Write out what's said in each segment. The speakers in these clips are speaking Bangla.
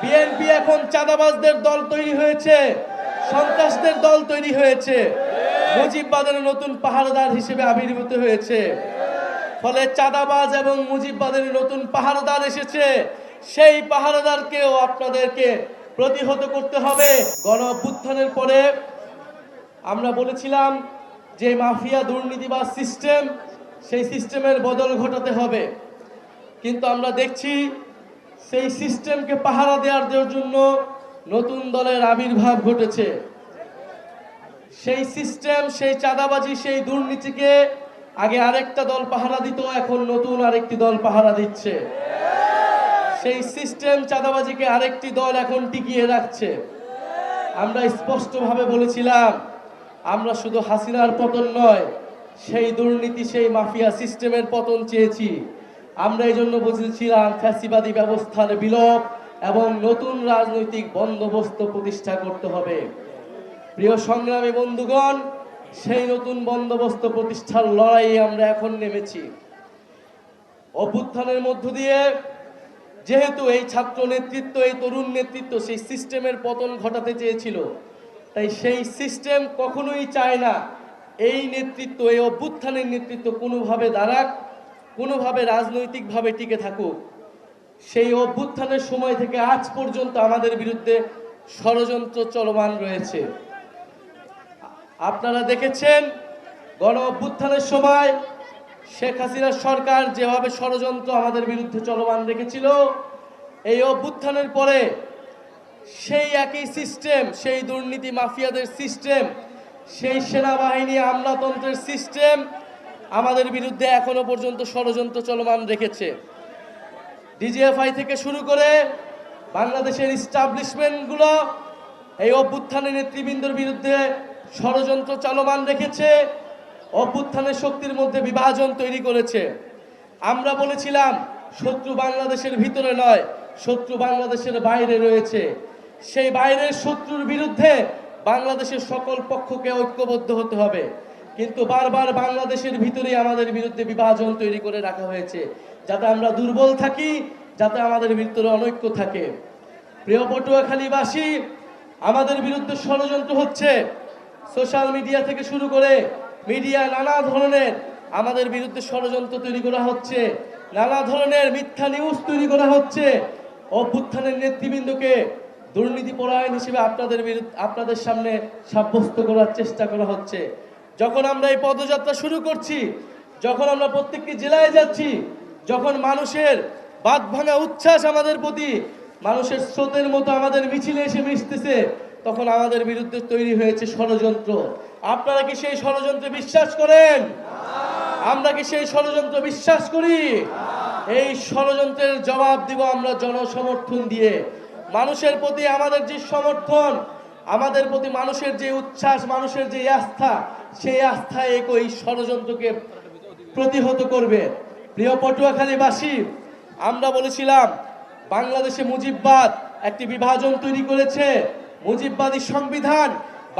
বিএনপি এখন চাঁদাবাজদের দল তৈরি হয়েছে, সন্ত্রাসদের দল তৈরি হয়েছে, মুজিববাদের নতুন পাহারাদার হিসেবে আবির্ভূত হয়েছে। ফলে চাঁদাবাজ এবং মুজিববাদের নতুন পাহারাদার এসেছে, সেই পাহারাদারকেও আপনাদেরকে প্রতিহত করতে হবে। গণ অভ্যুত্থানের পরে আমরা বলেছিলাম যে মাফিয়া দুর্নীতিবাজ সিস্টেম, সেই সিস্টেমের বদল ঘটাতে হবে, কিন্তু আমরা দেখছি সেই সিস্টেমকে পাহারা দেওয়ার জন্য নতুন দলের আবির্ভাব ঘটেছে। সেই সিস্টেম, সেই চাঁদাবাজি, সেই দুর্নীতিকে আগে আরেকটা দল পাহারা দিত, এখন নতুন আরেকটি দল পাহারা দিচ্ছে। সেই সিস্টেম চাঁদাবাজিকে আরেকটি দল এখন টিকিয়ে রাখছে। আমরা স্পষ্টভাবে বলেছিলাম আমরা শুধু হাসিনার পতন নয়, সেই দুর্নীতি, সেই মাফিয়া সিস্টেমের পতন চেয়েছি। আমরা এই জন্য বলেছিলাম ফ্যাসিবাদী ব্যবস্থার বিলোপ এবং নতুন রাজনৈতিক বন্দোবস্ত প্রতিষ্ঠা করতে হবে। প্রিয় সংগ্রামী বন্ধুগণ, সেই নতুন বন্দোবস্ত প্রতিষ্ঠার লড়াইয়ে আমরা এখন নেমেছি। অভ্যুত্থানের মধ্য দিয়ে যেহেতু এই ছাত্র নেতৃত্ব, এই তরুণ নেতৃত্ব সেই সিস্টেমের পতন ঘটাতে চেয়েছিল, তাই সেই সিস্টেম কখনোই চায় না এই নেতৃত্ব, এই অভ্যুত্থানের নেতৃত্ব কোনোভাবে দাঁড়াক, কোনোভাবে রাজনৈতিকভাবে টিকে থাকুক। সেই অভ্যুত্থানের সময় থেকে আজ পর্যন্ত আমাদের বিরুদ্ধে ষড়যন্ত্র চলমান রয়েছে। আপনারা দেখেছেন গণ অভ্যুত্থানের সময় শেখ হাসিনার সরকার যেভাবে ষড়যন্ত্র আমাদের বিরুদ্ধে চলমান রেখেছিল, এই অভ্যুত্থানের পরে সেই একই সিস্টেম, সেই দুর্নীতি মাফিয়াদের সিস্টেম, সেই সেনাবাহিনী আমলাতন্ত্রের সিস্টেম আমাদের বিরুদ্ধে এখনো পর্যন্ত ষড়যন্ত্র চলমান রেখেছে। ডিজিএফআই থেকে শুরু করে বাংলাদেশের ইস্টাবলিশমেন্টগুলো এই অভ্যুত্থানের নেতৃবৃন্দর বিরুদ্ধে ষড়যন্ত্র চলমান রেখেছে, অভ্যুত্থানের শক্তির মধ্যে বিভাজন তৈরি করেছে। আমরা বলেছিলাম শত্রু বাংলাদেশের ভিতরে নয়, শত্রু বাংলাদেশের বাইরে রয়েছে। সেই বাইরের শত্রুর বিরুদ্ধে বাংলাদেশের সকল পক্ষকে ঐক্যবদ্ধ হতে হবে, কিন্তু বারবার বাংলাদেশের ভিতরেই আমাদের বিরুদ্ধে বিভাজন তৈরি করে রাখা হয়েছে, যাতে আমরা দুর্বল থাকি, যাতে আমাদের ভিতরে অনৈক্য থাকে। প্রিয় পটুয়াখালীবাসী, আমাদের বিরুদ্ধে ষড়যন্ত্র হচ্ছে। সোশ্যাল মিডিয়া থেকে শুরু করে মিডিয়া নানা ধরনের আমাদের বিরুদ্ধে ষড়যন্ত্র তৈরি করা হচ্ছে, নানা ধরনের মিথ্যা নিউজ তৈরি করা হচ্ছে। অভ্যুত্থানের নেতৃবৃন্দকে দুর্নীতিপরায়ণ হিসেবে আপনাদের সামনে সাব্যস্ত করার চেষ্টা করা হচ্ছে। যখন আমরা এই পদযাত্রা শুরু করছি, যখন আমরা প্রত্যেকটি জেলায় যাচ্ছি, যখন মানুষের বাঁধ ভাঙা উচ্ছ্বাস আমাদের প্রতি মানুষের স্রোতের মতো আমাদের মিছিলে এসে মিশতেছে, তখন আমাদের বিরুদ্ধে তৈরি হয়েছে ষড়যন্ত্র। আপনারা কি সেই ষড়যন্ত্রে বিশ্বাস করেন? আমরা কি সেই ষড়যন্ত্র বিশ্বাস করি? এই ষড়যন্ত্রের জবাব দিব আমরা জনসমর্থন দিয়ে। মানুষের প্রতি আমাদের যে সমর্থন, আমাদের প্রতি মানুষের যে উচ্ছ্বাস, মানুষের যে আস্থা, সেই আস্থায় এই ষড়যন্ত্রকে প্রতিহত করবে। প্রিয় পটুয়াখালীবাসী, আমরা বলেছিলাম বাংলাদেশে মুজিববাদ একটি বিভাজন তৈরি করেছে। মুজিববাদী সংবিধান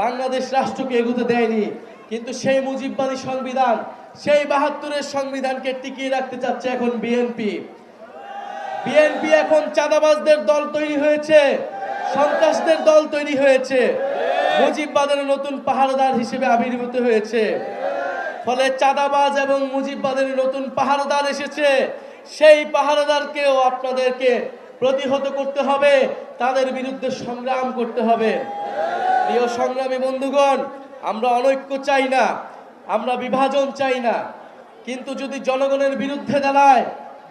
বাংলাদেশ রাষ্ট্রকে এগোতে দেয়নি, কিন্তু সেই মুজিববাদী সংবিধান, সেই ৭২-এর সংবিধানকে টিকিয়ে রাখতে চাচ্ছে এখন বিএনপি। বিএনপি এখন চাঁদাবাজদের দল তৈরি হয়েছে, সন্ত্রাসদের দল তৈরি হয়েছে, মুজিববাদের নতুন পাহারাদার হিসেবে আবির্ভূত হয়েছে। ফলে চাঁদাবাজ এবং মুজিববাদের নতুন পাহারাদার এসেছে, সেই পাহারাদারকেও আপনাদেরকে প্রতিহত করতে হবে, তাদের বিরুদ্ধে সংগ্রাম করতে হবে। প্রিয় সংগ্রামী বন্ধুগণ, আমরা অনৈক্য চাই না, আমরা বিভাজন চাই না, কিন্তু যদি জনগণের বিরুদ্ধে দাঁড়ায়,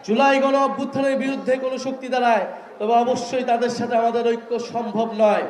জুলাই গণ অভ্যুত্থানের বিরুদ্ধে কোনো শক্তি দাঁড়ায়, তবে অবশ্যই তাদের সাথে আমাদের ঐক্য সম্ভব নয়।